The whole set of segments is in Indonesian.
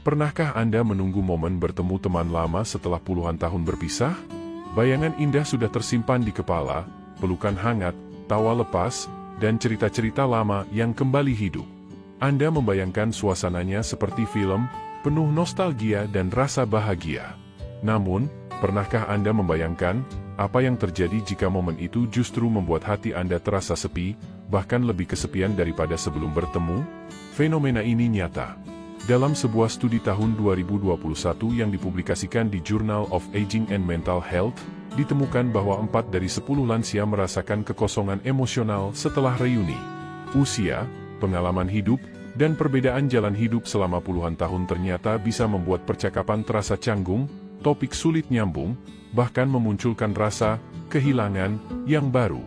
Pernahkah Anda menunggu momen bertemu teman lama setelah puluhan tahun berpisah? Bayangan indah sudah tersimpan di kepala, pelukan hangat, tawa lepas, dan cerita-cerita lama yang kembali hidup. Anda membayangkan suasananya seperti film, penuh nostalgia dan rasa bahagia. Namun, pernahkah Anda membayangkan apa yang terjadi jika momen itu justru membuat hati Anda terasa sepi, bahkan lebih kesepian daripada sebelum bertemu? Fenomena ini nyata. Dalam sebuah studi tahun 2021 yang dipublikasikan di Journal of Aging and Mental Health, ditemukan bahwa 4 dari 10 lansia merasakan kekosongan emosional setelah reuni. Usia, pengalaman hidup, dan perbedaan jalan hidup selama puluhan tahun ternyata bisa membuat percakapan terasa canggung, topik sulit nyambung, bahkan memunculkan rasa kehilangan yang baru.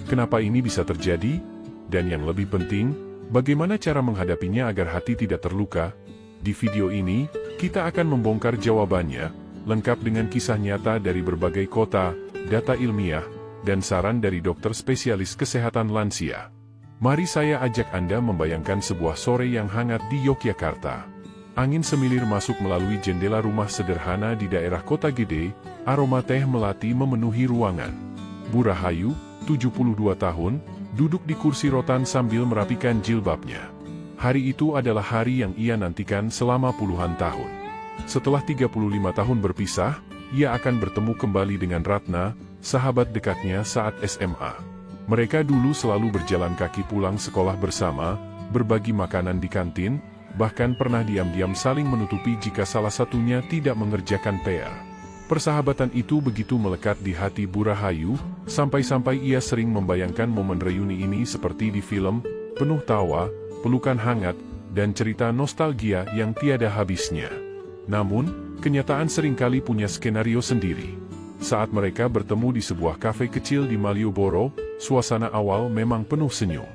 Kenapa ini bisa terjadi? Dan yang lebih penting, bagaimana cara menghadapinya agar hati tidak terluka? Di video ini, kita akan membongkar jawabannya, lengkap dengan kisah nyata dari berbagai kota, data ilmiah, dan saran dari dokter spesialis kesehatan lansia. Mari saya ajak Anda membayangkan sebuah sore yang hangat di Yogyakarta. Angin semilir masuk melalui jendela rumah sederhana di daerah kota gede, aroma teh melati memenuhi ruangan. Bu Rahayu, 72 tahun, duduk di kursi rotan sambil merapikan jilbabnya. Hari itu adalah hari yang ia nantikan selama puluhan tahun. Setelah 35 tahun berpisah, ia akan bertemu kembali dengan Ratna, sahabat dekatnya saat SMA. Mereka dulu selalu berjalan kaki pulang sekolah bersama, berbagi makanan di kantin, bahkan pernah diam-diam saling menutupi jika salah satunya tidak mengerjakan PR. Persahabatan itu begitu melekat di hati Bu Rahayu, sampai-sampai ia sering membayangkan momen reuni ini seperti di film, penuh tawa, pelukan hangat, dan cerita nostalgia yang tiada habisnya. Namun, kenyataan seringkali punya skenario sendiri. Saat mereka bertemu di sebuah kafe kecil di Malioboro, suasana awal memang penuh senyum.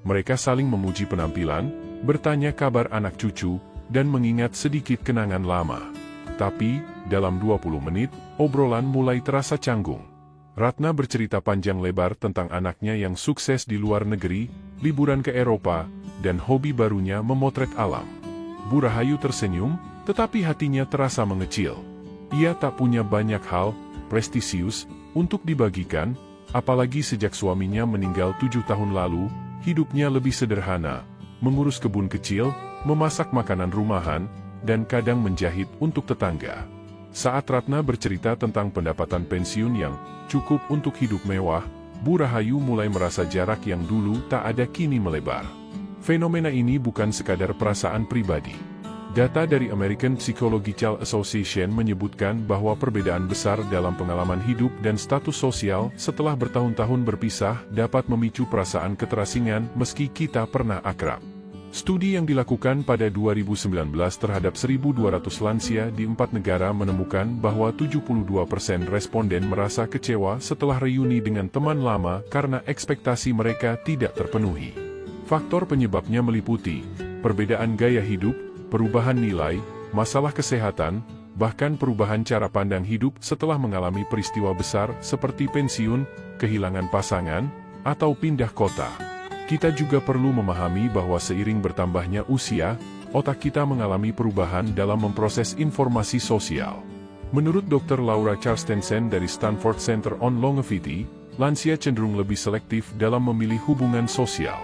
Mereka saling memuji penampilan, bertanya kabar anak cucu, dan mengingat sedikit kenangan lama. Tapi, dalam 20 menit, obrolan mulai terasa canggung. Ratna bercerita panjang lebar tentang anaknya yang sukses di luar negeri, liburan ke Eropa, dan hobi barunya memotret alam. Bu Rahayu tersenyum, tetapi hatinya terasa mengecil. Ia tak punya banyak hal prestisius untuk dibagikan, apalagi sejak suaminya meninggal 7 tahun lalu, hidupnya lebih sederhana, mengurus kebun kecil, memasak makanan rumahan, dan kadang menjahit untuk tetangga. Saat Ratna bercerita tentang pendapatan pensiun yang cukup untuk hidup mewah, Bu Rahayu mulai merasa jarak yang dulu tak ada kini melebar. Fenomena ini bukan sekadar perasaan pribadi. Data dari American Psychological Association menyebutkan bahwa perbedaan besar dalam pengalaman hidup dan status sosial setelah bertahun-tahun berpisah dapat memicu perasaan keterasingan meski kita pernah akrab. Studi yang dilakukan pada 2019 terhadap 1.200 lansia di 4 negara menemukan bahwa 72% responden merasa kecewa setelah reuni dengan teman lama karena ekspektasi mereka tidak terpenuhi. Faktor penyebabnya meliputi perbedaan gaya hidup, perubahan nilai, masalah kesehatan, bahkan perubahan cara pandang hidup setelah mengalami peristiwa besar seperti pensiun, kehilangan pasangan, atau pindah kota. Kita juga perlu memahami bahwa seiring bertambahnya usia, otak kita mengalami perubahan dalam memproses informasi sosial. Menurut Dr. Laura Charstensen dari Stanford Center on Longevity, lansia cenderung lebih selektif dalam memilih hubungan sosial.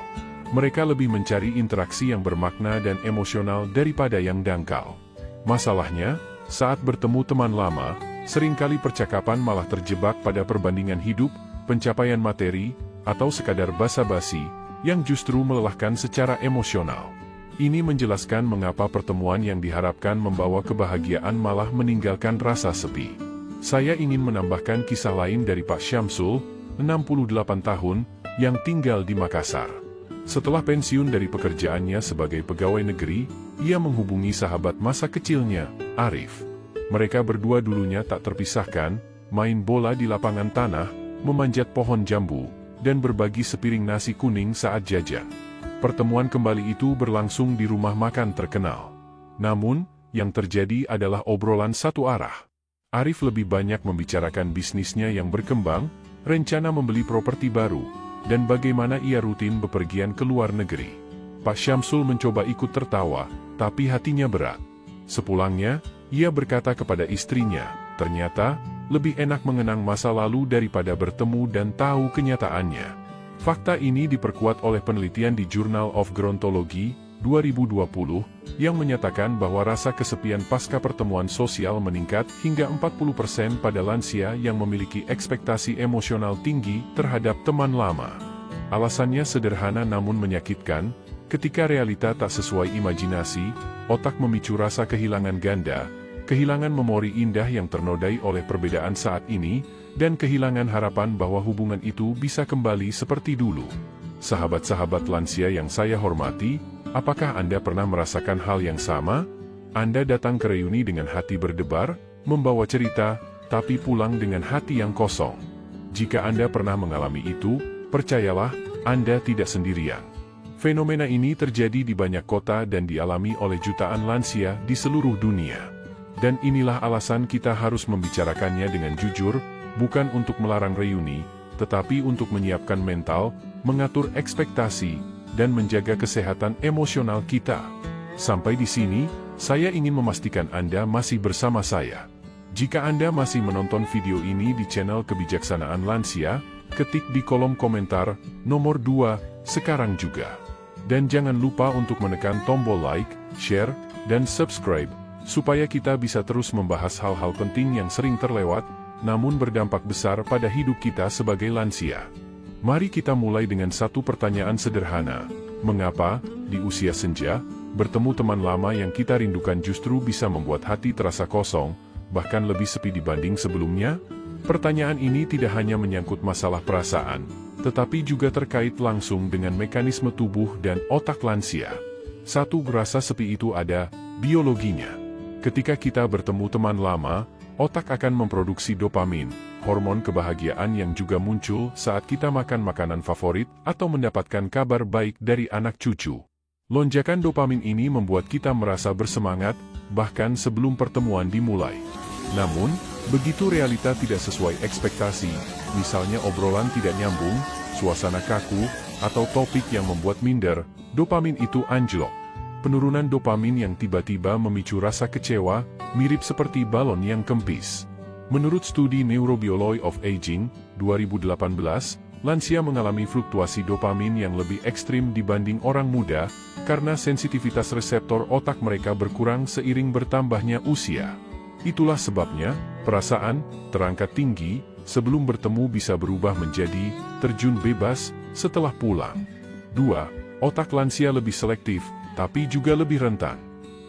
Mereka lebih mencari interaksi yang bermakna dan emosional daripada yang dangkal. Masalahnya, saat bertemu teman lama, seringkali percakapan malah terjebak pada perbandingan hidup, pencapaian materi, atau sekadar basa-basi, yang justru melelahkan secara emosional. Ini menjelaskan mengapa pertemuan yang diharapkan membawa kebahagiaan malah meninggalkan rasa sepi. Saya ingin menambahkan kisah lain dari Pak Syamsul, 68 tahun, yang tinggal di Makassar. Setelah pensiun dari pekerjaannya sebagai pegawai negeri, ia menghubungi sahabat masa kecilnya, Arif. Mereka berdua dulunya tak terpisahkan, main bola di lapangan tanah, memanjat pohon jambu, dan berbagi sepiring nasi kuning saat jajan. Pertemuan kembali itu berlangsung di rumah makan terkenal. Namun, yang terjadi adalah obrolan satu arah. Arif lebih banyak membicarakan bisnisnya yang berkembang, rencana membeli properti baru, dan bagaimana ia rutin bepergian ke luar negeri. Pak Syamsul mencoba ikut tertawa, tapi hatinya berat. Sepulangnya, ia berkata kepada istrinya, ternyata, lebih enak mengenang masa lalu daripada bertemu dan tahu kenyataannya. Fakta ini diperkuat oleh penelitian di Journal of Gerontology, 2020, yang menyatakan bahwa rasa kesepian pasca pertemuan sosial meningkat hingga 40% pada lansia yang memiliki ekspektasi emosional tinggi terhadap teman lama. Alasannya sederhana namun menyakitkan, ketika realita tak sesuai imajinasi, otak memicu rasa kehilangan ganda, kehilangan memori indah yang ternodai oleh perbedaan saat ini, dan kehilangan harapan bahwa hubungan itu bisa kembali seperti dulu. Sahabat-sahabat lansia yang saya hormati, apakah Anda pernah merasakan hal yang sama? Anda datang ke reuni dengan hati berdebar, membawa cerita, tapi pulang dengan hati yang kosong. Jika Anda pernah mengalami itu, percayalah, Anda tidak sendirian. Fenomena ini terjadi di banyak kota dan dialami oleh jutaan lansia di seluruh dunia. Dan inilah alasan kita harus membicarakannya dengan jujur, bukan untuk melarang reuni, tetapi untuk menyiapkan mental, mengatur ekspektasi, dan menjaga kesehatan emosional kita. Sampai di sini, saya ingin memastikan Anda masih bersama saya. Jika Anda masih menonton video ini di channel Kebijaksanaan Lansia, ketik di kolom komentar, nomor 2, sekarang juga. Dan jangan lupa untuk menekan tombol like, share, dan subscribe, supaya kita bisa terus membahas hal-hal penting yang sering terlewat, namun berdampak besar pada hidup kita sebagai lansia. Mari kita mulai dengan satu pertanyaan sederhana. Mengapa, di usia senja, bertemu teman lama yang kita rindukan justru bisa membuat hati terasa kosong, bahkan lebih sepi dibanding sebelumnya? Pertanyaan ini tidak hanya menyangkut masalah perasaan, tetapi juga terkait langsung dengan mekanisme tubuh dan otak lansia. Satu rasa sepi itu ada biologinya. Ketika kita bertemu teman lama, otak akan memproduksi dopamin, hormon kebahagiaan yang juga muncul saat kita makan makanan favorit atau mendapatkan kabar baik dari anak cucu. Lonjakan dopamin ini membuat kita merasa bersemangat, bahkan sebelum pertemuan dimulai. Namun, begitu realita tidak sesuai ekspektasi, misalnya obrolan tidak nyambung, suasana kaku, atau topik yang membuat minder, dopamin itu anjlok. Penurunan dopamin yang tiba-tiba memicu rasa kecewa, mirip seperti balon yang kempis. Menurut studi Neurobiology of Aging, 2018, lansia mengalami fluktuasi dopamin yang lebih ekstrim dibanding orang muda, karena sensitivitas reseptor otak mereka berkurang seiring bertambahnya usia. Itulah sebabnya, perasaan, terangkat tinggi, sebelum bertemu bisa berubah menjadi, terjun bebas, setelah pulang. 2. Otak lansia lebih selektif, tapi juga lebih rentan.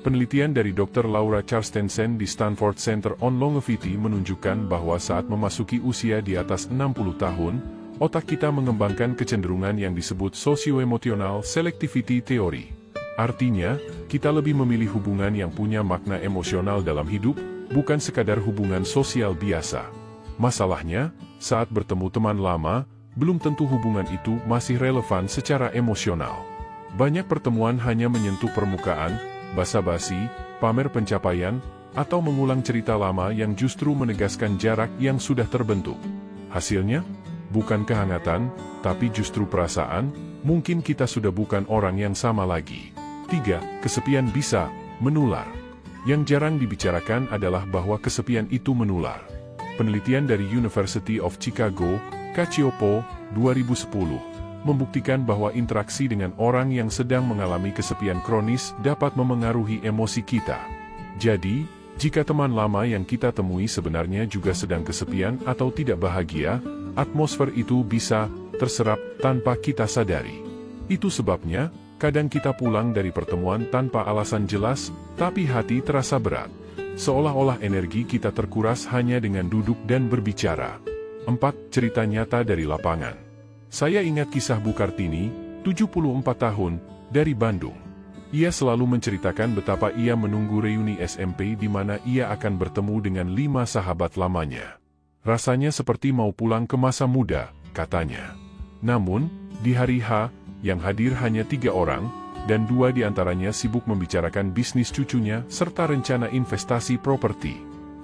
Penelitian dari Dr. Laura Carstensen di Stanford Center on Longevity menunjukkan bahwa saat memasuki usia di atas 60 tahun, otak kita mengembangkan kecenderungan yang disebut socio-emotional selectivity theory. Artinya, kita lebih memilih hubungan yang punya makna emosional dalam hidup, bukan sekadar hubungan sosial biasa. Masalahnya, saat bertemu teman lama, belum tentu hubungan itu masih relevan secara emosional. Banyak pertemuan hanya menyentuh permukaan, basa-basi, pamer pencapaian, atau mengulang cerita lama yang justru menegaskan jarak yang sudah terbentuk. Hasilnya, bukan kehangatan, tapi justru perasaan, mungkin kita sudah bukan orang yang sama lagi. 3. Kesepian bisa menular. Yang jarang dibicarakan adalah bahwa kesepian itu menular. Penelitian dari University of Chicago, Cacioppo, 2010, membuktikan bahwa interaksi dengan orang yang sedang mengalami kesepian kronis dapat memengaruhi emosi kita. Jadi, jika teman lama yang kita temui sebenarnya juga sedang kesepian atau tidak bahagia, atmosfer itu bisa terserap tanpa kita sadari. Itu sebabnya, kadang kita pulang dari pertemuan tanpa alasan jelas, tapi hati terasa berat. Seolah-olah energi kita terkuras hanya dengan duduk dan berbicara. 4. Cerita nyata dari lapangan. Saya ingat kisah Bu Kartini, 74 tahun, dari Bandung. Ia selalu menceritakan betapa ia menunggu reuni SMP di mana ia akan bertemu dengan 5 sahabat lamanya. Rasanya seperti mau pulang ke masa muda, katanya. Namun, di hari H, yang hadir hanya 3 orang, dan 2 diantaranya sibuk membicarakan bisnis cucunya serta rencana investasi properti.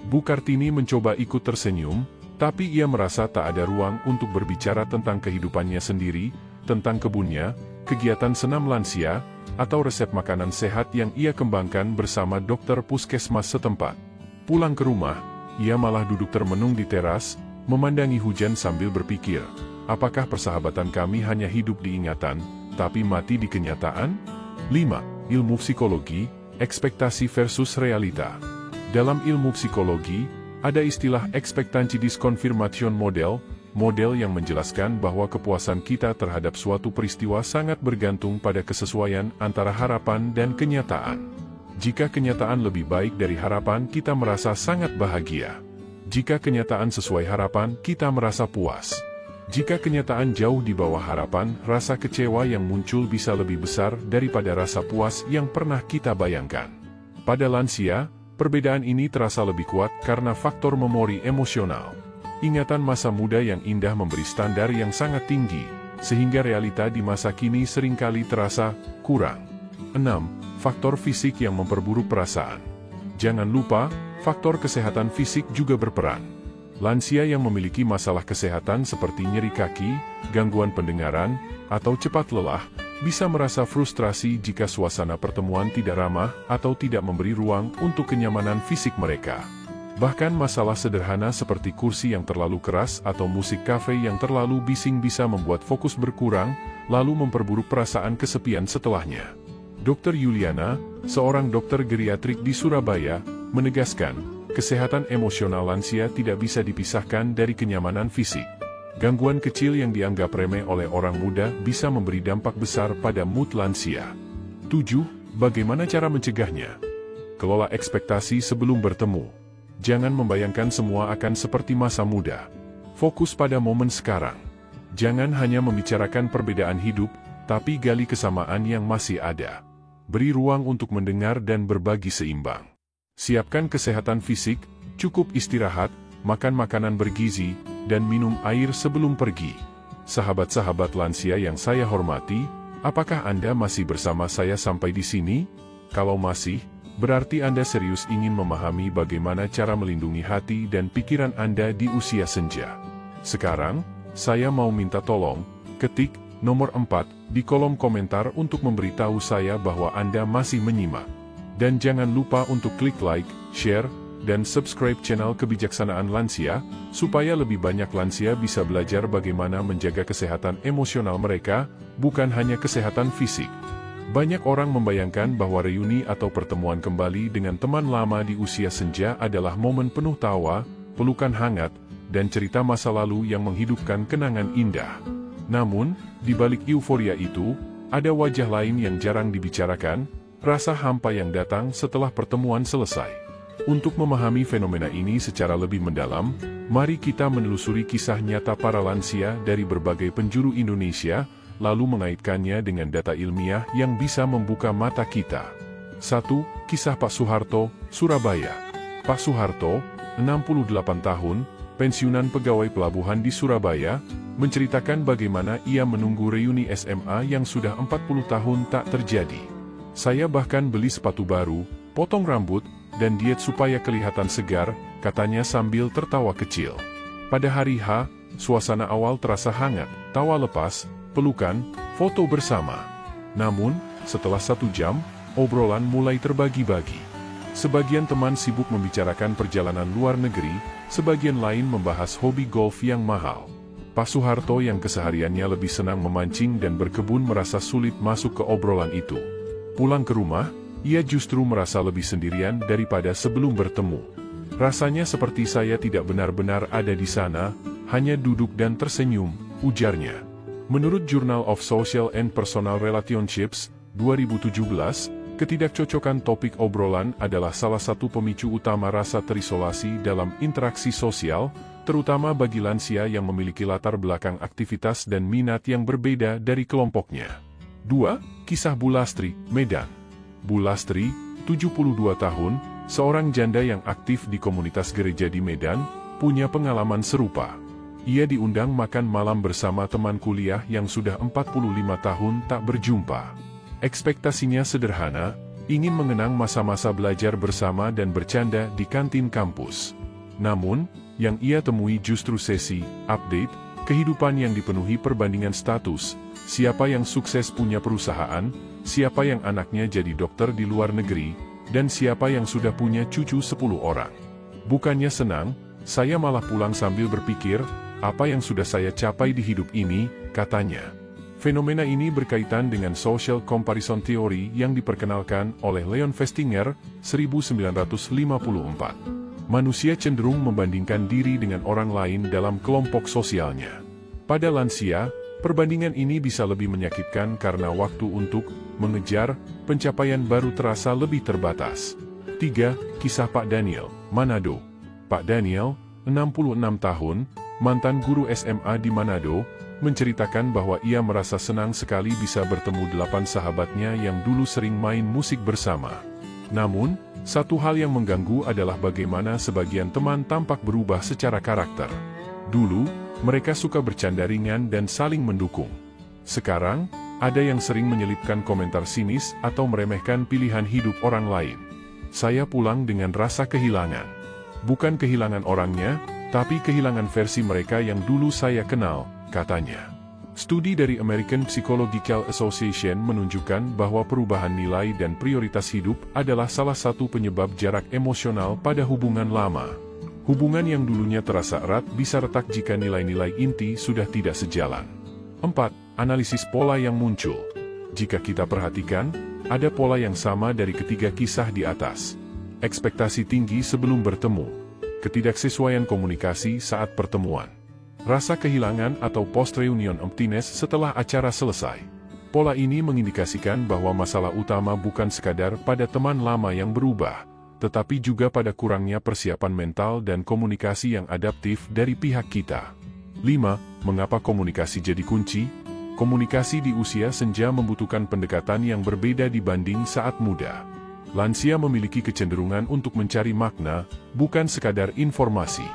Bu Kartini mencoba ikut tersenyum, tapi ia merasa tak ada ruang untuk berbicara tentang kehidupannya sendiri, tentang kebunnya, kegiatan senam lansia, atau resep makanan sehat yang ia kembangkan bersama dokter puskesmas setempat. Pulang ke rumah, ia malah duduk termenung di teras, memandangi hujan sambil berpikir, apakah persahabatan kami hanya hidup di ingatan, tapi mati di kenyataan? 5. Ilmu psikologi, ekspektasi versus realita. Dalam ilmu psikologi, ada istilah ekspektansi disconfirmation model yang menjelaskan bahwa kepuasan kita terhadap suatu peristiwa sangat bergantung pada kesesuaian antara harapan dan kenyataan. Jika kenyataan lebih baik dari harapan, kita merasa sangat bahagia. Jika kenyataan sesuai harapan, kita merasa puas. Jika kenyataan jauh di bawah harapan, rasa kecewa yang muncul bisa lebih besar daripada rasa puas yang pernah kita bayangkan. Pada lansia, perbedaan ini terasa lebih kuat karena faktor memori emosional. Ingatan masa muda yang indah memberi standar yang sangat tinggi, sehingga realita di masa kini seringkali terasa kurang. 6. Faktor fisik yang memperburuk perasaan. Jangan lupa, faktor kesehatan fisik juga berperan. Lansia yang memiliki masalah kesehatan seperti nyeri kaki, gangguan pendengaran, atau cepat lelah, bisa merasa frustrasi jika suasana pertemuan tidak ramah atau tidak memberi ruang untuk kenyamanan fisik mereka. Bahkan masalah sederhana seperti kursi yang terlalu keras atau musik kafe yang terlalu bising bisa membuat fokus berkurang, lalu memperburuk perasaan kesepian setelahnya. Dr. Yuliana, seorang dokter geriatrik di Surabaya, menegaskan, kesehatan emosional lansia tidak bisa dipisahkan dari kenyamanan fisik. Gangguan kecil yang dianggap remeh oleh orang muda bisa memberi dampak besar pada mood lansia. 7. Bagaimana cara mencegahnya? Kelola ekspektasi sebelum bertemu. Jangan membayangkan semua akan seperti masa muda. Fokus pada momen sekarang. Jangan hanya membicarakan perbedaan hidup, tapi gali kesamaan yang masih ada. Beri ruang untuk mendengar dan berbagi seimbang. Siapkan kesehatan fisik, cukup istirahat, makan makanan bergizi, dan minum air sebelum pergi. Sahabat-sahabat lansia yang saya hormati, apakah Anda masih bersama saya sampai di sini? Kalau masih, berarti Anda serius ingin memahami bagaimana cara melindungi hati dan pikiran Anda di usia senja. Sekarang, saya mau minta tolong, ketik nomor 4 di kolom komentar untuk memberitahu saya bahwa Anda masih menyimak. Dan jangan lupa untuk klik like, share, dan subscribe channel Kebijaksanaan Lansia, supaya lebih banyak lansia bisa belajar bagaimana menjaga kesehatan emosional mereka, bukan hanya kesehatan fisik. Banyak orang membayangkan bahwa reuni atau pertemuan kembali dengan teman lama di usia senja adalah momen penuh tawa, pelukan hangat, dan cerita masa lalu yang menghidupkan kenangan indah. Namun, di balik euforia itu, ada wajah lain yang jarang dibicarakan, rasa hampa yang datang setelah pertemuan selesai. Untuk memahami fenomena ini secara lebih mendalam, mari kita menelusuri kisah nyata para lansia dari berbagai penjuru Indonesia, lalu mengaitkannya dengan data ilmiah yang bisa membuka mata kita. 1. Kisah Pak Soeharto, Surabaya. Pak Soeharto, 68 tahun, pensiunan pegawai pelabuhan di Surabaya, menceritakan bagaimana ia menunggu reuni SMA yang sudah 40 tahun tak terjadi. Saya bahkan beli sepatu baru, potong rambut, dan diet supaya kelihatan segar, katanya sambil tertawa kecil. Pada hari H, suasana awal terasa hangat, tawa lepas, pelukan, foto bersama. Namun, setelah 1 jam, obrolan mulai terbagi-bagi. Sebagian teman sibuk membicarakan perjalanan luar negeri, sebagian lain membahas hobi golf yang mahal. Pak Soeharto yang kesehariannya lebih senang memancing dan berkebun merasa sulit masuk ke obrolan itu. Pulang ke rumah, ia justru merasa lebih sendirian daripada sebelum bertemu. Rasanya seperti saya tidak benar-benar ada di sana, hanya duduk dan tersenyum, ujarnya. Menurut Journal of Social and Personal Relationships, 2017, ketidakcocokan topik obrolan adalah salah satu pemicu utama rasa terisolasi dalam interaksi sosial, terutama bagi lansia yang memiliki latar belakang aktivitas dan minat yang berbeda dari kelompoknya. 2. Kisah Bu Lastri, Medan. Bu Lastri, 72 tahun, seorang janda yang aktif di komunitas gereja di Medan, punya pengalaman serupa. Ia diundang makan malam bersama teman kuliah yang sudah 45 tahun tak berjumpa. Ekspektasinya sederhana, ingin mengenang masa-masa belajar bersama dan bercanda di kantin kampus. Namun, yang ia temui justru sesi update kehidupan yang dipenuhi perbandingan status, siapa yang sukses punya perusahaan, siapa yang anaknya jadi dokter di luar negeri, dan siapa yang sudah punya cucu 10 orang. Bukannya senang, saya malah pulang sambil berpikir, apa yang sudah saya capai di hidup ini, katanya. Fenomena ini berkaitan dengan social comparison theory yang diperkenalkan oleh Leon Festinger, 1954. Manusia cenderung membandingkan diri dengan orang lain dalam kelompok sosialnya. Pada lansia, perbandingan ini bisa lebih menyakitkan karena waktu untuk mengejar pencapaian baru terasa lebih terbatas. 3. Kisah Pak Daniel, Manado. Pak Daniel, 66 tahun, mantan guru SMA di Manado, menceritakan bahwa ia merasa senang sekali bisa bertemu 8 sahabatnya yang dulu sering main musik bersama. Namun, satu hal yang mengganggu adalah bagaimana sebagian teman tampak berubah secara karakter. Dulu, mereka suka bercanda ringan dan saling mendukung. Sekarang, ada yang sering menyelipkan komentar sinis atau meremehkan pilihan hidup orang lain. Saya pulang dengan rasa kehilangan. Bukan kehilangan orangnya, tapi kehilangan versi mereka yang dulu saya kenal, katanya. Studi dari American Psychological Association menunjukkan bahwa perubahan nilai dan prioritas hidup adalah salah satu penyebab jarak emosional pada hubungan lama. Hubungan yang dulunya terasa erat bisa retak jika nilai-nilai inti sudah tidak sejalan. 4. Analisis pola yang muncul. Jika kita perhatikan, ada pola yang sama dari ketiga kisah di atas. Ekspektasi tinggi sebelum bertemu. Ketidaksesuaian komunikasi saat pertemuan. Rasa kehilangan atau post-reunion emptiness setelah acara selesai. Pola ini mengindikasikan bahwa masalah utama bukan sekadar pada teman lama yang berubah, tetapi juga pada kurangnya persiapan mental dan komunikasi yang adaptif dari pihak kita. 5. Mengapa komunikasi jadi kunci? Komunikasi di usia senja membutuhkan pendekatan yang berbeda dibanding saat muda. Lansia memiliki kecenderungan untuk mencari makna, bukan sekadar informasi.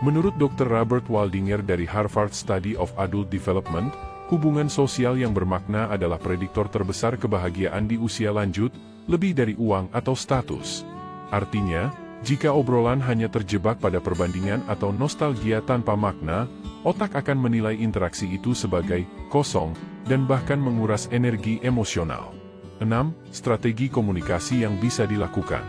Menurut Dr. Robert Waldinger dari Harvard Study of Adult Development, hubungan sosial yang bermakna adalah prediktor terbesar kebahagiaan di usia lanjut, lebih dari uang atau status. Artinya, jika obrolan hanya terjebak pada perbandingan atau nostalgia tanpa makna, otak akan menilai interaksi itu sebagai kosong, dan bahkan menguras energi emosional. 6. Strategi komunikasi yang bisa dilakukan.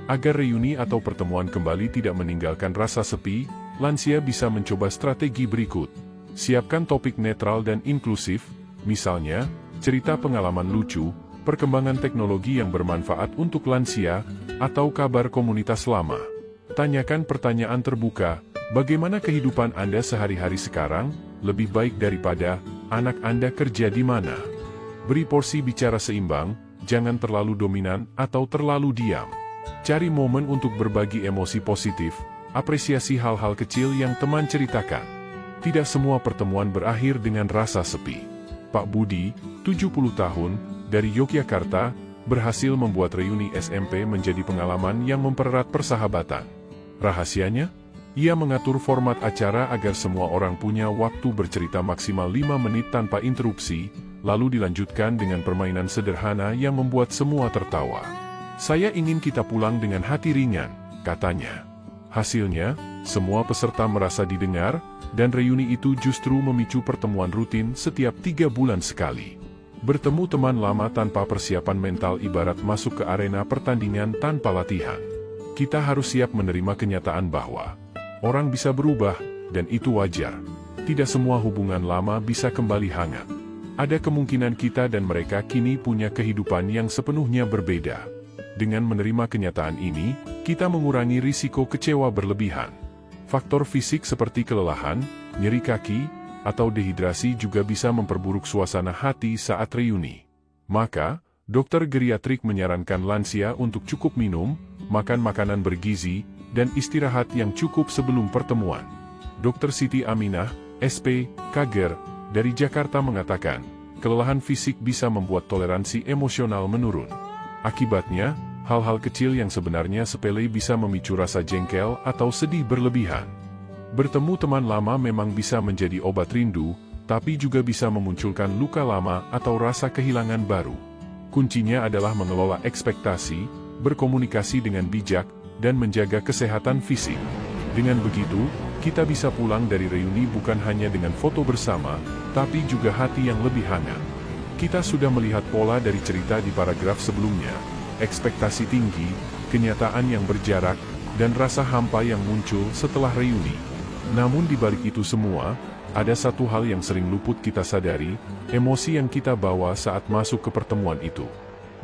Agar reuni atau pertemuan kembali tidak meninggalkan rasa sepi, lansia bisa mencoba strategi berikut. Siapkan topik netral dan inklusif, misalnya, cerita pengalaman lucu, perkembangan teknologi yang bermanfaat untuk lansia, atau kabar komunitas lama. Tanyakan pertanyaan terbuka, bagaimana kehidupan Anda sehari-hari sekarang, lebih baik daripada, anak Anda kerja di mana? Beri porsi bicara seimbang, jangan terlalu dominan atau terlalu diam. Cari momen untuk berbagi emosi positif, apresiasi hal-hal kecil yang teman ceritakan. Tidak semua pertemuan berakhir dengan rasa sepi. Pak Budi, 70 tahun, dari Yogyakarta, berhasil membuat reuni SMP menjadi pengalaman yang mempererat persahabatan. Rahasianya? Ia mengatur format acara agar semua orang punya waktu bercerita maksimal 5 menit tanpa interupsi, lalu dilanjutkan dengan permainan sederhana yang membuat semua tertawa. Saya ingin kita pulang dengan hati ringan, katanya. Hasilnya, semua peserta merasa didengar, dan reuni itu justru memicu pertemuan rutin setiap 3 bulan sekali. Bertemu teman lama tanpa persiapan mental ibarat masuk ke arena pertandingan tanpa latihan. Kita harus siap menerima kenyataan bahwa orang bisa berubah, dan itu wajar. Tidak semua hubungan lama bisa kembali hangat. Ada kemungkinan kita dan mereka kini punya kehidupan yang sepenuhnya berbeda. Dengan menerima kenyataan ini, kita mengurangi risiko kecewa berlebihan. Faktor fisik seperti kelelahan, nyeri kaki, atau dehidrasi juga bisa memperburuk suasana hati saat reuni. Maka, dokter geriatrik menyarankan lansia untuk cukup minum, makan makanan bergizi, dan istirahat yang cukup sebelum pertemuan. Dr. Siti Aminah, SP, Kager, dari Jakarta mengatakan, kelelahan fisik bisa membuat toleransi emosional menurun. Akibatnya, hal-hal kecil yang sebenarnya sepele bisa memicu rasa jengkel atau sedih berlebihan. Bertemu teman lama memang bisa menjadi obat rindu, tapi juga bisa memunculkan luka lama atau rasa kehilangan baru. Kuncinya adalah mengelola ekspektasi, berkomunikasi dengan bijak, dan menjaga kesehatan fisik. Dengan begitu, kita bisa pulang dari reuni bukan hanya dengan foto bersama, tapi juga hati yang lebih hangat. Kita sudah melihat pola dari cerita di paragraf sebelumnya, ekspektasi tinggi, kenyataan yang berjarak, dan rasa hampa yang muncul setelah reuni. Namun di balik itu semua, ada satu hal yang sering luput kita sadari, emosi yang kita bawa saat masuk ke pertemuan itu.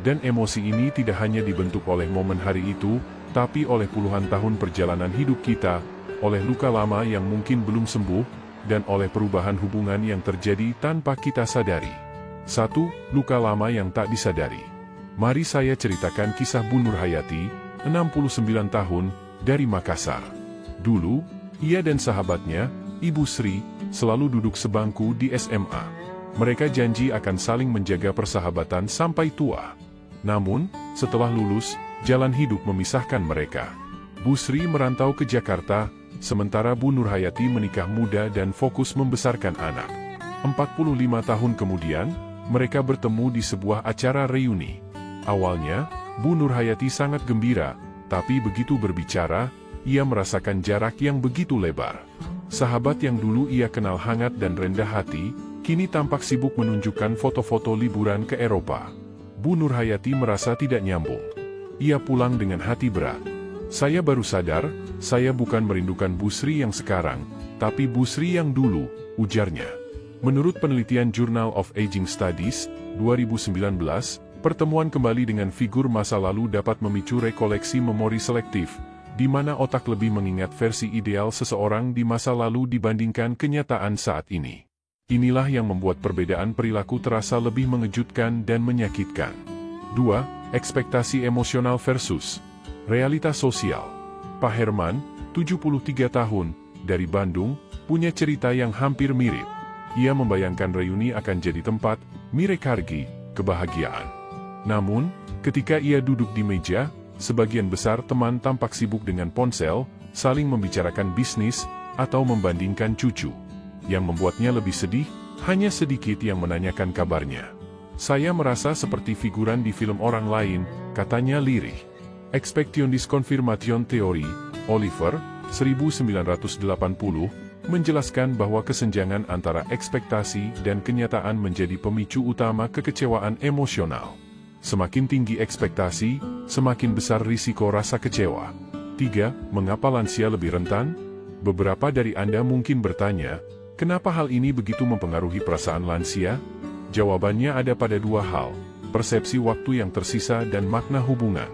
Dan emosi ini tidak hanya dibentuk oleh momen hari itu, tapi oleh puluhan tahun perjalanan hidup kita, oleh luka lama yang mungkin belum sembuh, dan oleh perubahan hubungan yang terjadi tanpa kita sadari. 1. Luka lama yang tak disadari. Mari saya ceritakan kisah Bu Nurhayati, 69 tahun, dari Makassar. Dulu, ia dan sahabatnya, Ibu Sri, selalu duduk sebangku di SMA. Mereka janji akan saling menjaga persahabatan sampai tua. Namun, setelah lulus, jalan hidup memisahkan mereka. Bu Sri merantau ke Jakarta, sementara Bu Nurhayati menikah muda dan fokus membesarkan anak. 45 tahun kemudian, mereka bertemu di sebuah acara reuni. Awalnya, Bu Nurhayati sangat gembira, tapi begitu berbicara, ia merasakan jarak yang begitu lebar. Sahabat yang dulu ia kenal hangat dan rendah hati, kini tampak sibuk menunjukkan foto-foto liburan ke Eropa. Bu Nurhayati merasa tidak nyambung. Ia pulang dengan hati berat. Saya baru sadar, saya bukan merindukan Bu Sri yang sekarang, tapi Bu Sri yang dulu, ujarnya. Menurut penelitian Journal of Aging Studies, 2019, pertemuan kembali dengan figur masa lalu dapat memicu rekoleksi memori selektif, di mana otak lebih mengingat versi ideal seseorang di masa lalu dibandingkan kenyataan saat ini. Inilah yang membuat perbedaan perilaku terasa lebih mengejutkan dan menyakitkan. 2. Ekspektasi emosional versus realitas sosial. Pak Herman, 73 tahun, dari Bandung, punya cerita yang hampir mirip. Ia membayangkan reuni akan jadi tempat, mirekargi, kebahagiaan. Namun, ketika ia duduk di meja, sebagian besar teman tampak sibuk dengan ponsel, saling membicarakan bisnis, atau membandingkan cucu. Yang membuatnya lebih sedih, hanya sedikit yang menanyakan kabarnya. Saya merasa seperti figuran di film orang lain, katanya lirih. Expectionis Confirmation Theory, Oliver, 1980, menjelaskan bahwa kesenjangan antara ekspektasi dan kenyataan menjadi pemicu utama kekecewaan emosional. Semakin tinggi ekspektasi, semakin besar risiko rasa kecewa. 3. Mengapa lansia lebih rentan? Beberapa dari Anda mungkin bertanya, kenapa hal ini begitu mempengaruhi perasaan lansia? Jawabannya ada pada dua hal, persepsi waktu yang tersisa dan makna hubungan.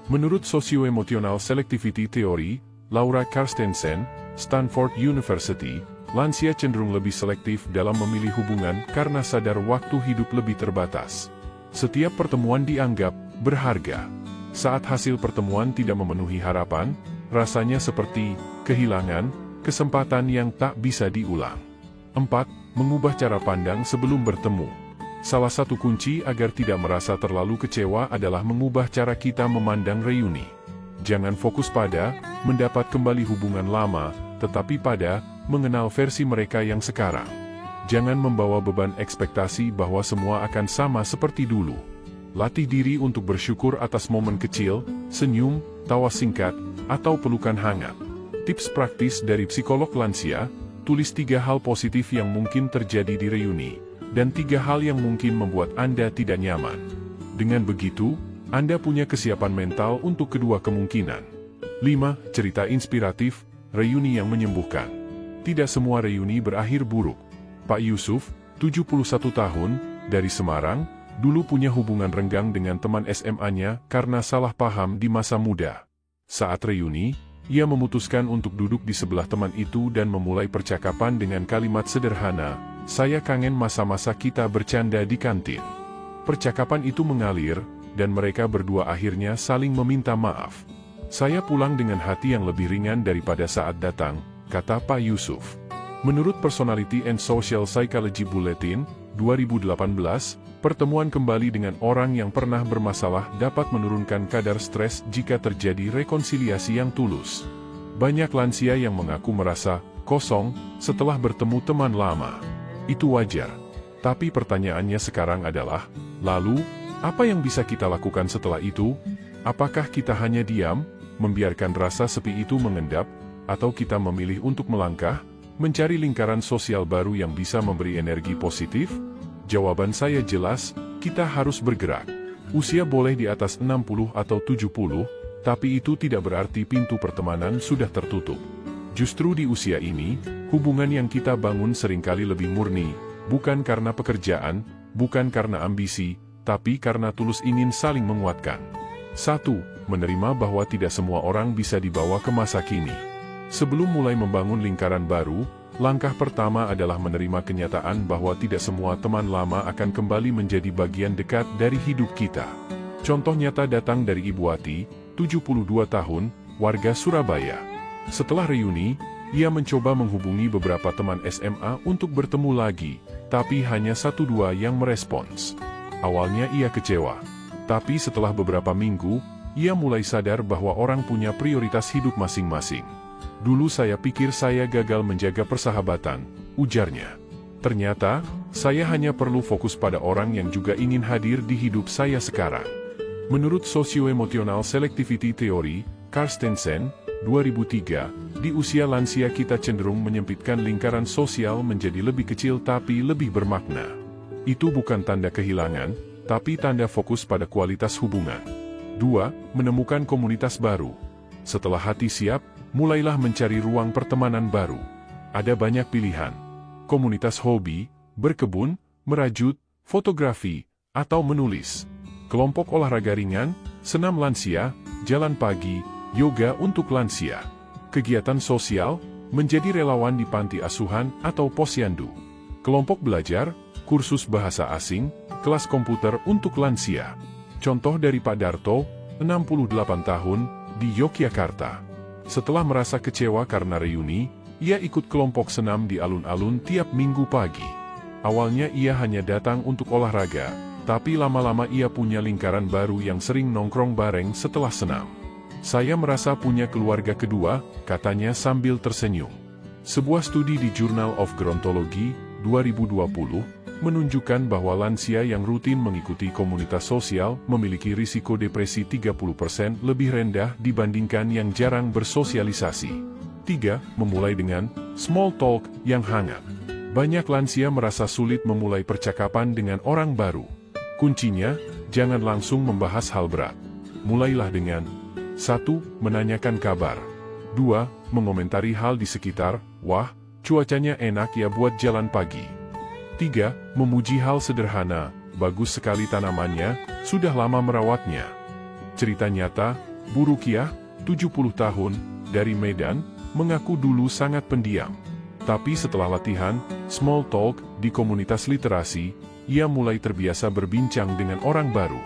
Menurut Socio-Emotional Selectivity Theory, Laura Carstensen, Stanford University, lansia cenderung lebih selektif dalam memilih hubungan karena sadar waktu hidup lebih terbatas. Setiap pertemuan dianggap berharga. Saat hasil pertemuan tidak memenuhi harapan, rasanya seperti kehilangan kesempatan yang tak bisa diulang. 4. Mengubah cara pandang sebelum bertemu. Salah satu kunci agar tidak merasa terlalu kecewa adalah mengubah cara kita memandang reuni. Jangan fokus pada mendapat kembali hubungan lama, tetapi pada mengenal versi mereka yang sekarang. Jangan membawa beban ekspektasi bahwa semua akan sama seperti dulu. Latih diri untuk bersyukur atas momen kecil, senyum, tawa singkat, atau pelukan hangat. Tips praktis dari psikolog lansia, tulis 3 hal positif yang mungkin terjadi di reuni, dan 3 hal yang mungkin membuat Anda tidak nyaman. Dengan begitu, Anda punya kesiapan mental untuk kedua kemungkinan. 5. Cerita inspiratif, reuni yang menyembuhkan. Tidak semua reuni berakhir buruk. Pak Yusuf, 71 tahun, dari Semarang, dulu punya hubungan renggang dengan teman SMA-nya karena salah paham di masa muda. Saat reuni, ia memutuskan untuk duduk di sebelah teman itu dan memulai percakapan dengan kalimat sederhana, "Saya kangen masa-masa kita bercanda di kantin." Percakapan itu mengalir, dan mereka berdua akhirnya saling meminta maaf. "Saya pulang dengan hati yang lebih ringan daripada saat datang," kata Pak Yusuf. Menurut Personality and Social Psychology Bulletin, 2018, pertemuan kembali dengan orang yang pernah bermasalah dapat menurunkan kadar stres jika terjadi rekonsiliasi yang tulus. Banyak lansia yang mengaku merasa kosong setelah bertemu teman lama. Itu wajar. Tapi pertanyaannya sekarang adalah, lalu, apa yang bisa kita lakukan setelah itu? Apakah kita hanya diam, membiarkan rasa sepi itu mengendap, Atau kita memilih untuk melangkah, mencari lingkaran sosial baru yang bisa memberi energi positif? Jawaban saya jelas, kita harus bergerak. Usia boleh di atas 60 atau 70, tapi itu tidak berarti pintu pertemanan sudah tertutup. Justru di usia ini, hubungan yang kita bangun seringkali lebih murni, bukan karena pekerjaan, bukan karena ambisi, tapi karena tulus ingin saling menguatkan. 1. Menerima bahwa tidak semua orang bisa dibawa ke masa kini. Sebelum mulai membangun lingkaran baru, langkah pertama adalah menerima kenyataan bahwa tidak semua teman lama akan kembali menjadi bagian dekat dari hidup kita. Contoh nyata datang dari Ibu Ati, 72 tahun, warga Surabaya. Setelah reuni, ia mencoba menghubungi beberapa teman SMA untuk bertemu lagi, tapi hanya 1-2 yang merespons. Awalnya ia kecewa, tapi setelah beberapa minggu, ia mulai sadar bahwa orang punya prioritas hidup masing-masing. Dulu saya pikir saya gagal menjaga persahabatan, ujarnya. Ternyata, saya hanya perlu fokus pada orang yang juga ingin hadir di hidup saya sekarang. Menurut Socio-Emotional Selectivity Theory, Carstensen, 2003, di usia lansia kita cenderung menyempitkan lingkaran sosial menjadi lebih kecil tapi lebih bermakna. Itu bukan tanda kehilangan, tapi tanda fokus pada kualitas hubungan. 2. Menemukan komunitas baru. Setelah hati siap, mulailah mencari ruang pertemanan baru. Ada banyak pilihan. Komunitas hobi, berkebun, merajut, fotografi, atau menulis. Kelompok olahraga ringan, senam lansia, jalan pagi, yoga untuk lansia. Kegiatan sosial, menjadi relawan di panti asuhan atau posyandu. Kelompok belajar, kursus bahasa asing, kelas komputer untuk lansia. Contoh dari Pak Darto, 68 tahun, di Yogyakarta. Setelah merasa kecewa karena reuni, ia ikut kelompok senam di alun-alun tiap minggu pagi. Awalnya ia hanya datang untuk olahraga, tapi lama-lama ia punya lingkaran baru yang sering nongkrong bareng setelah senam. Saya merasa punya keluarga kedua, katanya sambil tersenyum. Sebuah studi di Journal of Gerontology, 2020, menunjukkan bahwa lansia yang rutin mengikuti komunitas sosial memiliki risiko depresi 30% lebih rendah dibandingkan yang jarang bersosialisasi. 3. Memulai dengan small talk yang hangat. Banyak lansia merasa sulit memulai percakapan dengan orang baru. Kuncinya, jangan langsung membahas hal berat. Mulailah dengan 1. Menanyakan kabar. 2. Mengomentari hal di sekitar, wah, cuacanya enak ya buat jalan pagi. 3. Memuji hal sederhana, bagus sekali tanamannya, sudah lama merawatnya. Cerita nyata, Bu Rukiah, 70 tahun, dari Medan, mengaku dulu sangat pendiam. Tapi setelah latihan, small talk, di komunitas literasi, ia mulai terbiasa berbincang dengan orang baru.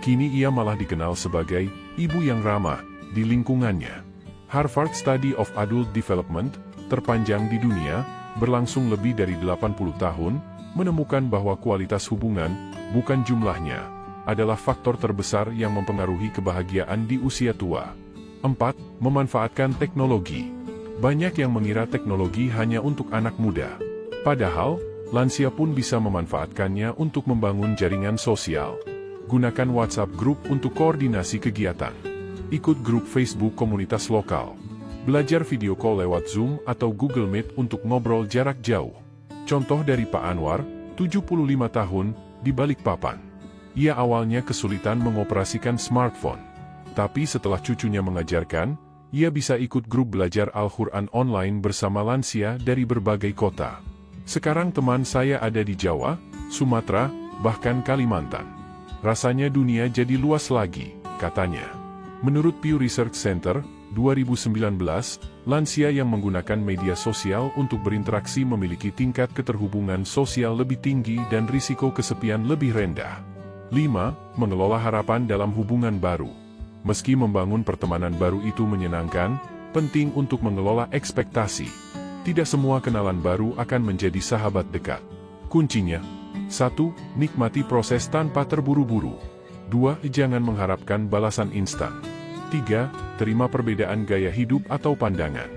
Kini ia malah dikenal sebagai ibu yang ramah di lingkungannya. Harvard Study of Adult Development, terpanjang di dunia, berlangsung lebih dari 80 tahun, menemukan bahwa kualitas hubungan, bukan jumlahnya, adalah faktor terbesar yang mempengaruhi kebahagiaan di usia tua. 4. Memanfaatkan teknologi. Banyak yang mengira teknologi hanya untuk anak muda. Padahal, lansia pun bisa memanfaatkannya untuk membangun jaringan sosial. Gunakan WhatsApp Group untuk koordinasi kegiatan. Ikut grup Facebook komunitas lokal. Belajar video call lewat Zoom atau Google Meet untuk ngobrol jarak jauh. Contoh dari Pak Anwar, 75 tahun, di Balikpapan. Ia awalnya kesulitan mengoperasikan smartphone. Tapi setelah cucunya mengajarkan, ia bisa ikut grup belajar Al-Quran online bersama lansia dari berbagai kota. Sekarang teman saya ada di Jawa, Sumatera, bahkan Kalimantan. Rasanya dunia jadi luas lagi, katanya. Menurut Pew Research Center, 2019, lansia yang menggunakan media sosial untuk berinteraksi memiliki tingkat keterhubungan sosial lebih tinggi dan risiko kesepian lebih rendah. 5. Mengelola harapan dalam hubungan baru. Meski membangun pertemanan baru itu menyenangkan, penting untuk mengelola ekspektasi. Tidak semua kenalan baru akan menjadi sahabat dekat. Kuncinya, 1. Nikmati proses tanpa terburu-buru. 2. Jangan mengharapkan balasan instan. 3. Terima perbedaan gaya hidup atau pandangan.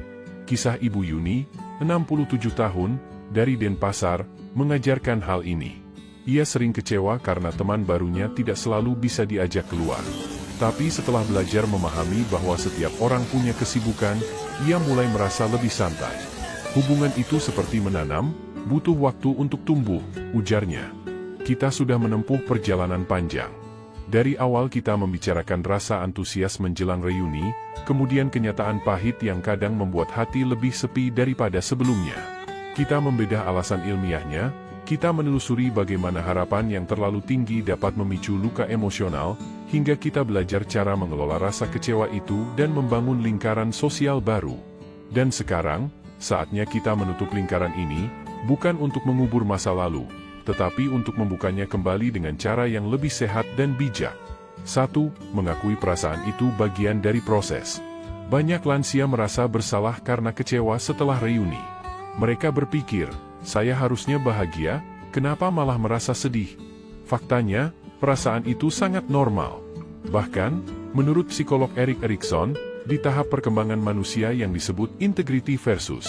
Kisah Ibu Yuni, 67 tahun, dari Denpasar, mengajarkan hal ini. Ia sering kecewa karena teman barunya tidak selalu bisa diajak keluar. Tapi setelah belajar memahami bahwa setiap orang punya kesibukan, ia mulai merasa lebih santai. Hubungan itu seperti menanam, butuh waktu untuk tumbuh, ujarnya. Kita sudah menempuh perjalanan panjang. Dari awal kita membicarakan rasa antusias menjelang reuni, kemudian kenyataan pahit yang kadang membuat hati lebih sepi daripada sebelumnya. Kita membedah alasan ilmiahnya, kita menelusuri bagaimana harapan yang terlalu tinggi dapat memicu luka emosional, hingga kita belajar cara mengelola rasa kecewa itu dan membangun lingkaran sosial baru. Dan sekarang, saatnya kita menutup lingkaran ini, bukan untuk mengubur masa lalu, tetapi untuk membukanya kembali dengan cara yang lebih sehat dan bijak. 1. Mengakui perasaan itu bagian dari proses. Banyak lansia merasa bersalah karena kecewa setelah reuni. Mereka berpikir, saya harusnya bahagia, kenapa malah merasa sedih? Faktanya, perasaan itu sangat normal. Bahkan, menurut psikolog Erik Erikson, di tahap perkembangan manusia yang disebut integrity versus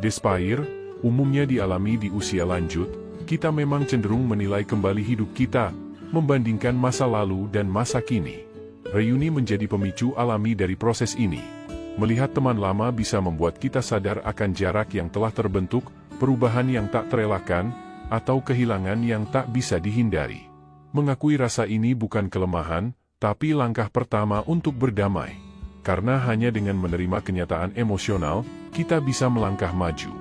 despair, umumnya dialami di usia lanjut, kita memang cenderung menilai kembali hidup kita, membandingkan masa lalu dan masa kini. Reuni menjadi pemicu alami dari proses ini. Melihat teman lama bisa membuat kita sadar akan jarak yang telah terbentuk, perubahan yang tak terelakkan, atau kehilangan yang tak bisa dihindari. Mengakui rasa ini bukan kelemahan, tapi langkah pertama untuk berdamai. Karena hanya dengan menerima kenyataan emosional, kita bisa melangkah maju.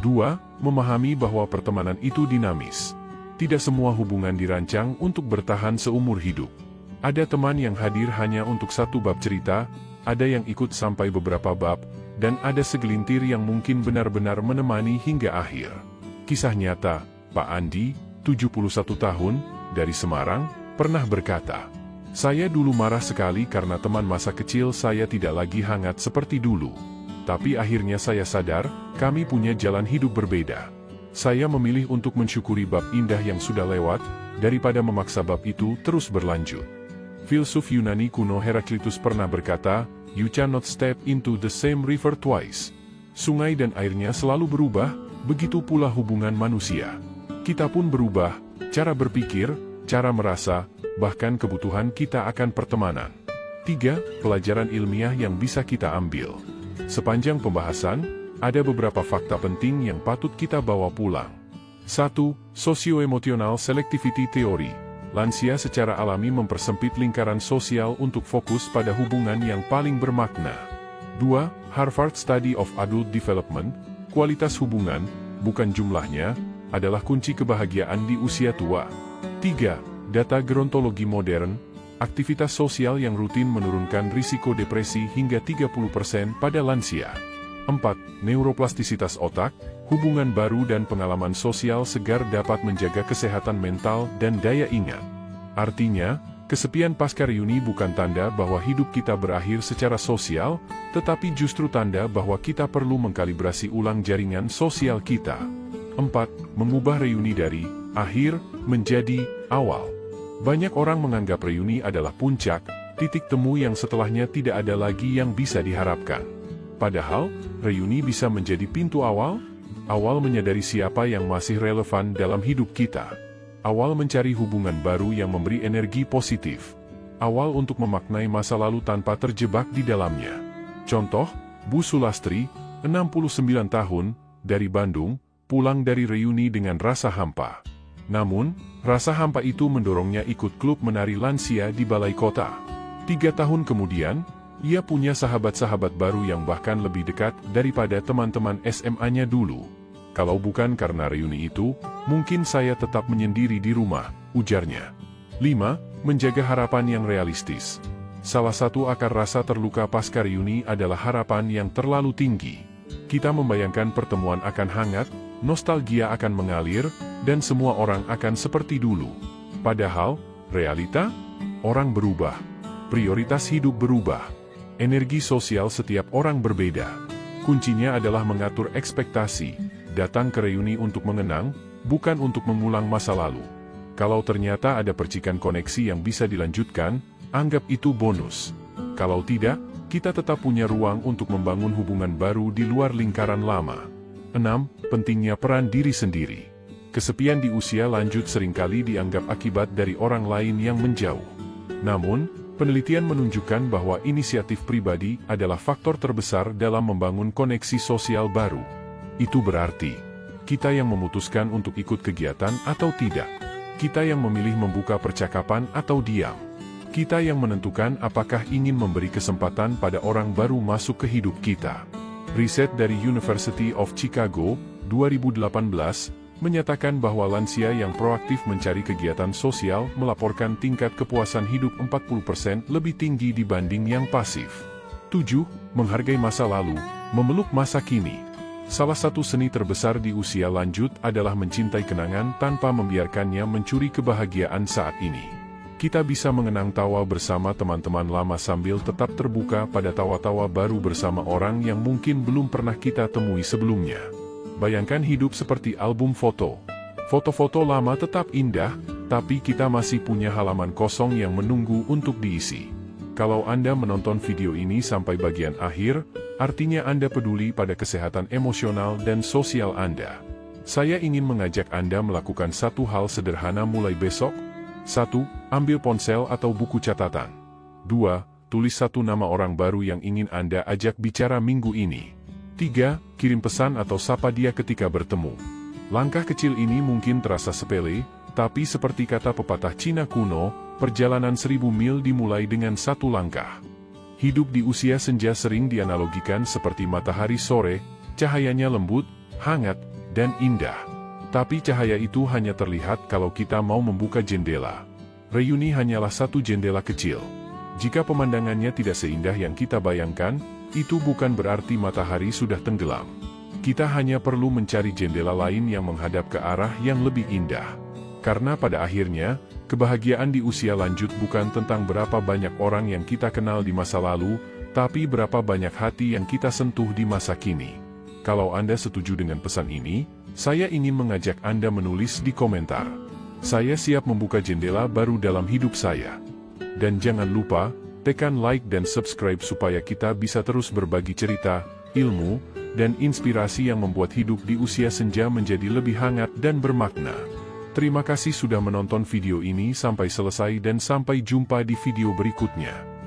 2. Memahami bahwa pertemanan itu dinamis. Tidak semua hubungan dirancang untuk bertahan seumur hidup. Ada teman yang hadir hanya untuk satu bab cerita, ada yang ikut sampai beberapa bab, dan ada segelintir yang mungkin benar-benar menemani hingga akhir. Kisah nyata, Pak Andi, 71 tahun, dari Semarang, pernah berkata, "Saya dulu marah sekali karena teman masa kecil saya tidak lagi hangat seperti dulu. Tapi akhirnya saya sadar, kami punya jalan hidup berbeda. Saya memilih untuk mensyukuri bab indah yang sudah lewat, daripada memaksa bab itu terus berlanjut." Filsuf Yunani kuno Heraklitus pernah berkata, "You cannot step into the same river twice." Sungai dan airnya selalu berubah, begitu pula hubungan manusia. Kita pun berubah, cara berpikir, cara merasa, bahkan kebutuhan kita akan pertemanan. 3. Pelajaran ilmiah yang bisa kita ambil. Sepanjang pembahasan, ada beberapa fakta penting yang patut kita bawa pulang. 1. Socio-emotional selectivity theory. Lansia secara alami mempersempit lingkaran sosial untuk fokus pada hubungan yang paling bermakna. 2. Harvard Study of Adult Development. Kualitas hubungan, bukan jumlahnya, adalah kunci kebahagiaan di usia tua. 3. Data gerontologi modern. Aktivitas sosial yang rutin menurunkan risiko depresi hingga 30% pada lansia. 4. Neuroplastisitas otak. Hubungan baru dan pengalaman sosial segar dapat menjaga kesehatan mental dan daya ingat. Artinya, kesepian pasca reuni bukan tanda bahwa hidup kita berakhir secara sosial, tetapi justru tanda bahwa kita perlu mengkalibrasi ulang jaringan sosial kita. 4. Mengubah reuni dari akhir menjadi awal. Banyak orang menganggap reuni adalah puncak, titik temu yang setelahnya tidak ada lagi yang bisa diharapkan. Padahal, reuni bisa menjadi pintu awal menyadari siapa yang masih relevan dalam hidup kita. Awal mencari hubungan baru yang memberi energi positif. Awal untuk memaknai masa lalu tanpa terjebak di dalamnya. Contoh, Bu Sulastri, 69 tahun, dari Bandung, pulang dari reuni dengan rasa hampa. Namun, rasa hampa itu mendorongnya ikut klub menari lansia di Balai Kota. 3 tahun kemudian, ia punya sahabat-sahabat baru yang bahkan lebih dekat daripada teman-teman SMA-nya dulu. Kalau bukan karena reuni itu, mungkin saya tetap menyendiri di rumah, ujarnya. 5. Menjaga harapan yang realistis. Salah satu akar rasa terluka pasca reuni adalah harapan yang terlalu tinggi. Kita membayangkan pertemuan akan hangat, nostalgia akan mengalir, dan semua orang akan seperti dulu. Padahal, realita, orang berubah. Prioritas hidup berubah. Energi sosial setiap orang berbeda. Kuncinya adalah mengatur ekspektasi. Datang ke reuni untuk mengenang, bukan untuk mengulang masa lalu. Kalau ternyata ada percikan koneksi yang bisa dilanjutkan, anggap itu bonus. Kalau tidak, kita tetap punya ruang untuk membangun hubungan baru di luar lingkaran lama. 6. Pentingnya peran diri sendiri. Kesepian di usia lanjut seringkali dianggap akibat dari orang lain yang menjauh. Namun, Penelitian menunjukkan bahwa inisiatif pribadi adalah faktor terbesar dalam membangun koneksi sosial baru. Itu berarti, kita yang memutuskan untuk ikut kegiatan atau tidak. Kita yang memilih membuka percakapan atau diam. Kita yang menentukan apakah ingin memberi kesempatan pada orang baru masuk ke hidup kita. Riset dari University of Chicago, 2018, menyatakan bahwa lansia yang proaktif mencari kegiatan sosial melaporkan tingkat kepuasan hidup 40% lebih tinggi dibanding yang pasif. 7. Menghargai masa lalu, memeluk masa kini. Salah satu seni terbesar di usia lanjut adalah mencintai kenangan tanpa membiarkannya mencuri kebahagiaan saat ini. Kita bisa mengenang tawa bersama teman-teman lama sambil tetap terbuka pada tawa-tawa baru bersama orang yang mungkin belum pernah kita temui sebelumnya. Bayangkan hidup seperti album foto. Foto-foto lama tetap indah, tapi kita masih punya halaman kosong yang menunggu untuk diisi. Kalau Anda menonton video ini sampai bagian akhir, artinya Anda peduli pada kesehatan emosional dan sosial Anda. Saya ingin mengajak Anda melakukan satu hal sederhana mulai besok. 1. Ambil ponsel atau buku catatan. 2. Tulis satu nama orang baru yang ingin Anda ajak bicara minggu ini. 3. Kirim pesan atau sapa dia ketika bertemu. Langkah kecil ini mungkin terasa sepele, tapi seperti kata pepatah Cina kuno, perjalanan 1000 mil dimulai dengan satu langkah. Hidup di usia senja sering dianalogikan seperti matahari sore, cahayanya lembut, hangat, dan indah. Tapi cahaya itu hanya terlihat kalau kita mau membuka jendela. Reuni hanyalah satu jendela kecil. Jika pemandangannya tidak seindah yang kita bayangkan, itu bukan berarti matahari sudah tenggelam. Kita hanya perlu mencari jendela lain yang menghadap ke arah yang lebih indah. Karena pada akhirnya, kebahagiaan di usia lanjut bukan tentang berapa banyak orang yang kita kenal di masa lalu, tapi berapa banyak hati yang kita sentuh di masa kini. Kalau Anda setuju dengan pesan ini, saya ingin mengajak Anda menulis di komentar. Saya siap membuka jendela baru dalam hidup saya. Dan jangan lupa, tekan like dan subscribe supaya kita bisa terus berbagi cerita, ilmu, dan inspirasi yang membuat hidup di usia senja menjadi lebih hangat dan bermakna. Terima kasih sudah menonton video ini sampai selesai dan sampai jumpa di video berikutnya.